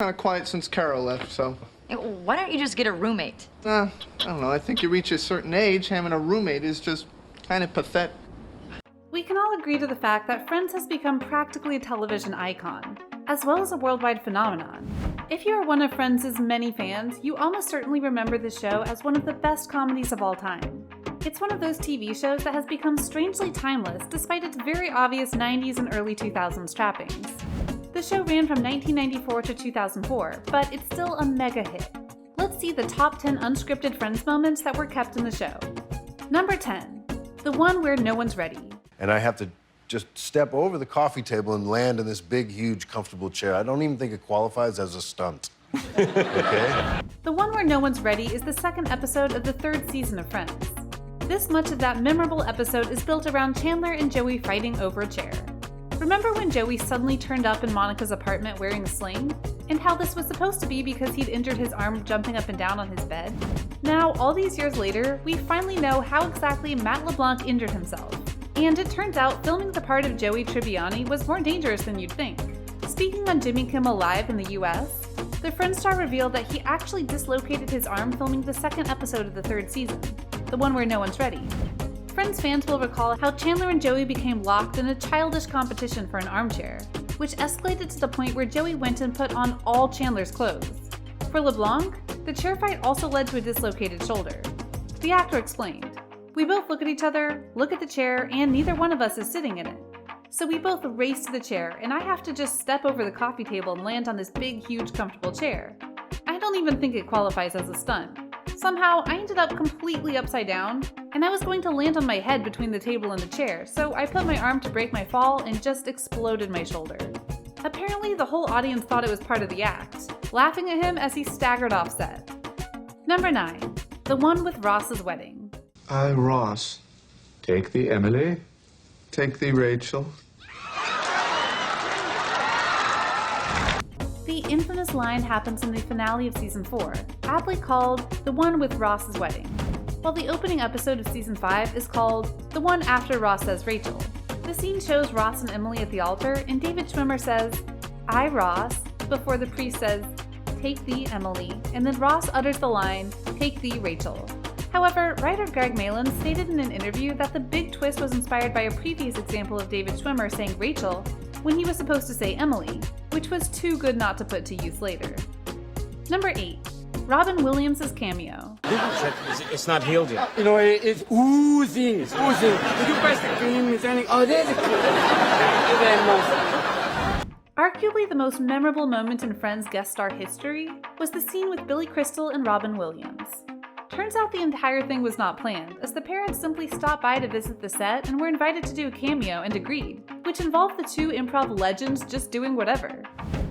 Kind of quiet since Carol left, so. Why don't you just get a roommate? I don't know. I think you reach a certain age, having a roommate is just kind of pathetic. We can all agree to the fact that Friends has become practically a television icon, as well as a worldwide phenomenon. If you are one of Friends' many fans, you almost certainly remember this show as one of the best comedies of all time. It's one of those TV shows that has become strangely timeless despite its very obvious 90s and early 2000s trappings. The show ran from 1994 to 2004, but it's still a mega hit. Let's see the top 10 unscripted Friends moments that were kept in the show. Number 10, the one where no one's ready. And I have to just step over the coffee table and land in this big, huge, comfortable chair. I don't even think it qualifies as a stunt. Okay? The one where no one's ready is the second episode of the third season of Friends. This much of that memorable episode is built around Chandler and Joey fighting over a chair. Remember when Joey suddenly turned up in Monica's apartment wearing a sling? And how this was supposed to be because he'd injured his arm jumping up and down on his bed? Now, all these years later, we finally know how exactly Matt LeBlanc injured himself. And it turns out filming the part of Joey Tribbiani was more dangerous than you'd think. Speaking on Jimmy Kimmel Live in the US, the Friends star revealed that he actually dislocated his arm filming the second episode of the third season, the one where no one's ready. Friends fans will recall how Chandler and Joey became locked in a childish competition for an armchair, which escalated to the point where Joey went and put on all Chandler's clothes. For LeBlanc, the chair fight also led to a dislocated shoulder. The actor explained, "We both look at each other, look at the chair, and neither one of us is sitting in it. So we both race to the chair, and I have to just step over the coffee table and land on this big, huge, comfortable chair. I don't even think it qualifies as a stunt. Somehow, I ended up completely upside down, and I was going to land on my head between the table and the chair, so I put my arm to break my fall and just exploded my shoulder." Apparently, the whole audience thought it was part of the act, laughing at him as he staggered off set. Number 9, the one with Ross's wedding. I, Ross, take thee, Emily, take thee, Rachel. The infamous line happens in the finale of season 4, aptly called the one with Ross's wedding, while the opening episode of season 5 is called the one after Ross says Rachel. The scene shows Ross and Emily at the altar, and David Schwimmer says, "I, Ross," before the priest says, "Take thee, Emily," and then Ross utters the line, "Take thee, Rachel." However, writer Greg Malin stated in an interview that the big twist was inspired by a previous example of David Schwimmer saying Rachel when he was supposed to say Emily, which was too good not to put to use later. Number 8, Robin Williams' cameo. It's not healed yet. You know, it's oozing. It's oozing. Did you press the cream? Is there any? Oh, there's a cream. Arguably the most memorable moment in Friends guest star history was the scene with Billy Crystal and Robin Williams. Turns out the entire thing was not planned, as the pair had simply stopped by to visit the set and were invited to do a cameo and agreed, which involved the two improv legends just doing whatever.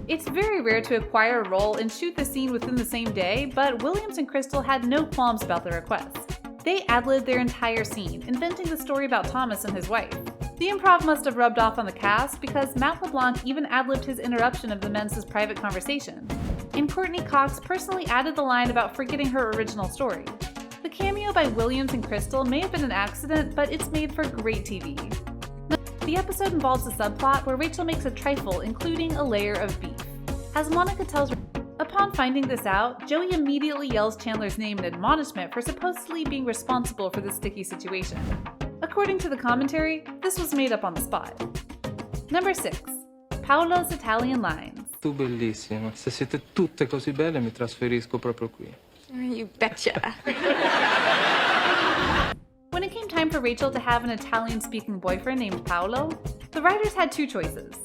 It's very rare to acquire a role and shoot the scene within the same day, but Williams and Crystal had no qualms about the request. They ad-libbed their entire scene, inventing the story about Thomas and his wife. The improv must have rubbed off on the cast because Matt LeBlanc even ad-libbed his interruption of the men's private conversation. And Courtney Cox personally added the line about forgetting her original story. The cameo by Williams and Crystal may have been an accident, but it's made for great TV. The episode involves a subplot where Rachel makes a trifle, including a layer of beef. As Monica tells her, upon finding this out, Joey immediately yells Chandler's name in admonishment for supposedly being responsible for the sticky situation. According to the commentary, this was made up on the spot. Number 6, Paolo's Italian lines. Tu bellissima, se siete tutte così belle mi trasferisco proprio qui. You betcha. When it came time for Rachel to have an Italian-speaking boyfriend named Paolo, the writers had two choices: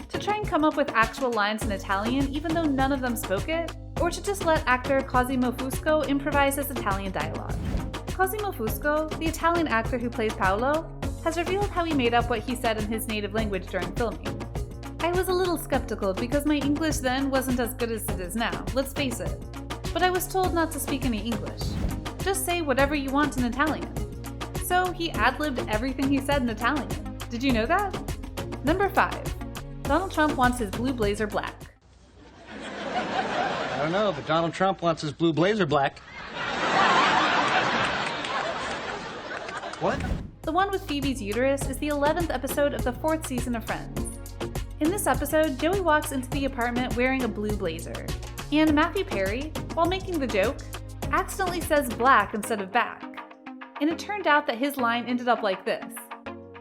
to try and come up with actual lines in Italian even though none of them spoke it, or to just let actor Cosimo Fusco improvise his Italian dialogue. Cosimo Fusco, the Italian actor who plays Paolo, has revealed how he made up what he said in his native language during filming. "I was a little skeptical because my English then wasn't as good as it is now, let's face it. But I was told not to speak any English. Just say whatever you want in Italian." So he ad-libbed everything he said in Italian. Did you know that? Number 5, Donald Trump wants his blue blazer black. I don't know, but Donald Trump wants his blue blazer black. What? The one with Phoebe's uterus is the 11th episode of the 4th season of Friends. In this episode, Joey walks into the apartment wearing a blue blazer, and Matthew Perry, while making the joke, accidentally says black instead of back. And it turned out that his line ended up like this: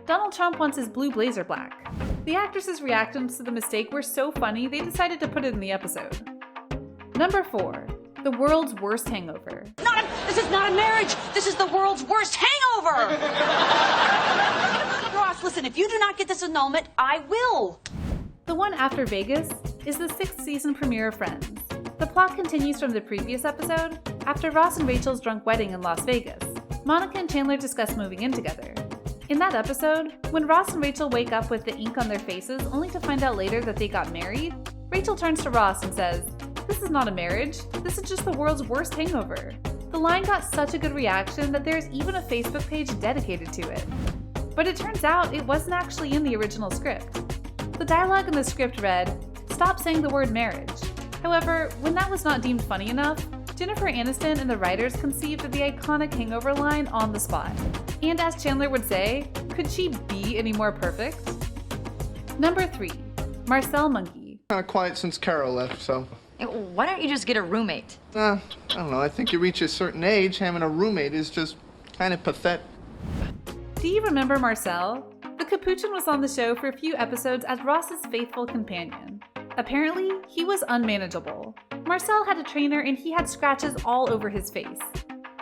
Donald Trump wants his blue blazer black. The actresses' reactions to the mistake were so funny they decided to put it in the episode. Number 4. The world's worst hangover. This is not a marriage. This is the world's worst hangover. Ross, listen, if you do not get this annulment, I will. The one after Vegas is the 6th season premiere of Friends. The plot continues from the previous episode. After Ross and Rachel's drunk wedding in Las Vegas, Monica and Chandler discuss moving in together. In that episode, when Ross and Rachel wake up with the ink on their faces only to find out later that they got married, Rachel turns to Ross and says, "This is not a marriage, this is just the world's worst hangover." The line got such a good reaction that there's even a Facebook page dedicated to it. But it turns out it wasn't actually in the original script. The dialogue in the script read, "Stop saying the word marriage." However, when that was not deemed funny enough, Jennifer Aniston and the writers conceived of the iconic hangover line on the spot. And as Chandler would say, could she be any more perfect? Number 3. Marcel Monkey. Kind of quiet since Carol left, so. Why don't you just get a roommate? I don't know. I think you reach a certain age, having a roommate is just kind of pathetic. Do you remember Marcel? The Capuchin was on the show for a few episodes as Ross's faithful companion. Apparently, he was unmanageable. Marcel had a trainer and he had scratches all over his face.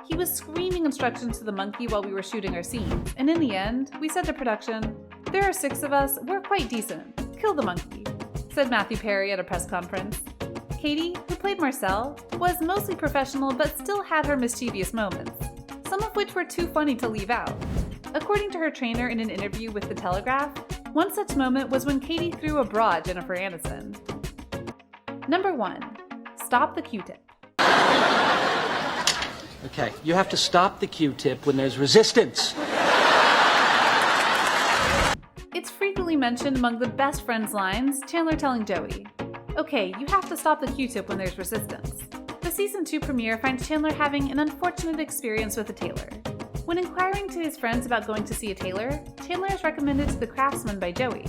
He was screaming instructions to the monkey while we were shooting our scenes, and in the end, we said to production, "There are 6 of us, we're quite decent. Kill the monkey," said Matthew Perry at a press conference. Katie, who played Marcel, was mostly professional but still had her mischievous moments, some of which were too funny to leave out. According to her trainer in an interview with The Telegraph, one such moment was when Katie threw a bra at Jennifer Aniston. Number 1. Stop the Q-tip. Okay, you have to stop the Q-tip when there's resistance. It's frequently mentioned among the best friends lines, Chandler telling Joey, "Okay, you have to stop the Q-tip when there's resistance." The season 2 premiere finds Chandler having an unfortunate experience with a tailor. When inquiring to his friends about going to see a tailor, Chandler is recommended to the Craftsman by Joey,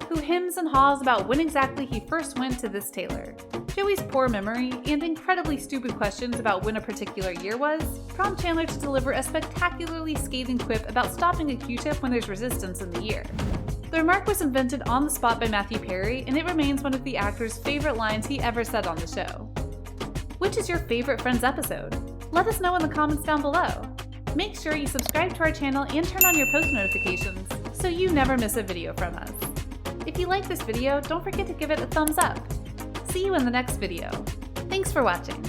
who hems and haws about when exactly he first went to this tailor. Joey's poor memory and incredibly stupid questions about when a particular year was prompt Chandler to deliver a spectacularly scathing quip about stopping a Q-tip when there's resistance in the year. The remark was invented on the spot by Matthew Perry, and it remains one of the actor's favorite lines he ever said on the show. Which is your favorite Friends episode? Let us know in the comments down below. Make sure you subscribe to our channel and turn on your post notifications so you never miss a video from us. If you like this video, don't forget to give it a thumbs up. See you in the next video. Thanks for watching.